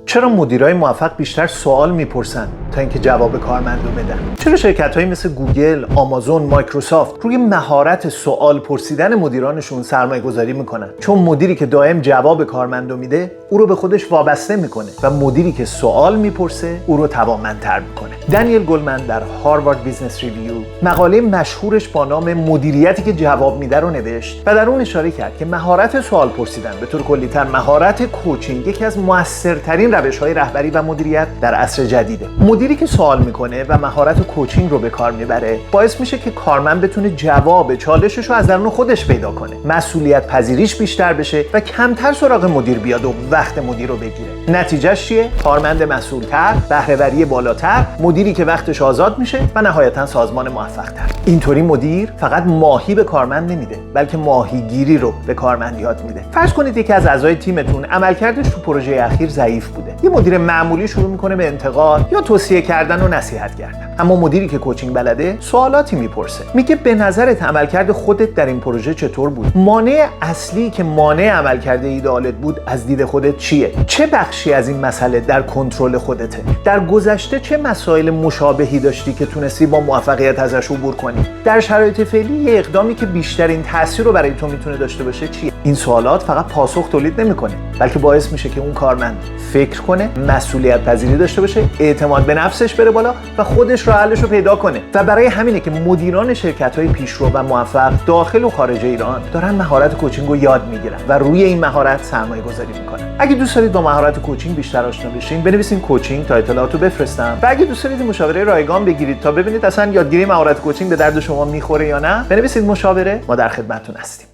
چرا مدیرای موفق بیشتر سوال میپرسن تا اینکه جواب کارمندو بدن؟ چرا شرکت‌هایی مثل گوگل، آمازون، مایکروسافت روی مهارت سوال پرسیدن مدیرانشون سرمایه‌گذاری میکنن؟ چون مدیری که دائم جواب کارمندو میده، او رو به خودش وابسته میکنه و مدیری که سوال میپرسه، او رو توانمندتر میکنه. دنیل گلمن در هاروارد بیزنس ریویو مقاله مشهورش با نام مدیریتی که جواب میده رو نوشت و در اون اشاره کرد که مهارت سوال پرسیدن، به طور کلی‌تر مهارت کوچینگ، یکی از موثرترین روش‌های رهبری و مدیریت در عصر جدیده. مدیری که سوال میکنه و مهارت کوچینگ رو به کار میبره، باعث میشه که کارمند بتونه جواب چالشش رو از درون خودش پیدا کنه، مسئولیت پذیریش بیشتر بشه و کمتر سراغ مدیر بیاد و وقت مدیر رو بگیره. نتیجهش چیه؟ کارمند مسئول‌تر، بهره‌وری بالاتر، مدیری که وقتش آزاد میشه و نهایتاً سازمان موفق‌تر. اینطوری مدیر فقط ماهی به کارمند نمیده، بلکه ماهیگیری رو به کارمند یاد میده. فرض کنید یکی از اعضای تیمتون عملکردش تو پروژه اخیر ضعیف بوده. یه مدیر معمولی شروع میکنه به انتقاد یا توصیه کردن و نصیحت کردن. اما مدیری که کوچینگ بلده سوالاتی میپرسه. میگه به نظرت عملکرد خودت در این پروژه چطور بود؟ مانع اصلی که مانع عملکرد ایدئالت بود از دید خودت چیه؟ چه بخشی از این مسئله در کنترل خودته؟ در گذشته چه مسائل مشابهی داشتی که تونستی با موفقیت ازش عبور کنی؟ در شرایط فعلی یه اقدامی که بیشترین تاثیر رو برای تو میتونه داشته باشه چیه؟ این سوالات فقط پاسخ تولید نمیکنه، بلکه باعث میشه که اون کارمند فکر کنه، مسئولیت پذیری داشته باشه، اعتماد به نفسش بره بالا و خودش راه حلش رو پیدا کنه. و برای همینه که مدیران شرکت‌های پیشرو و موفق داخل و خارج ایران دارن مهارت کوچینگ رو یاد میگیرن و روی این مهارت سرمایه‌گذاری میکنن. اگه دوست دارید با مهارت کوچینگ بیشتر آشنا بشین، بنویسین کوچینگ تا اطلاعاتو بفرستم. و اگه دوست دارید مشاوره رایگان بگیرید تا ببینید اصلا یادگیری مهارت کوچینگ به درد شما میخوره یا نه، بنویسید مشاوره، ما در خدمتتون هستیم.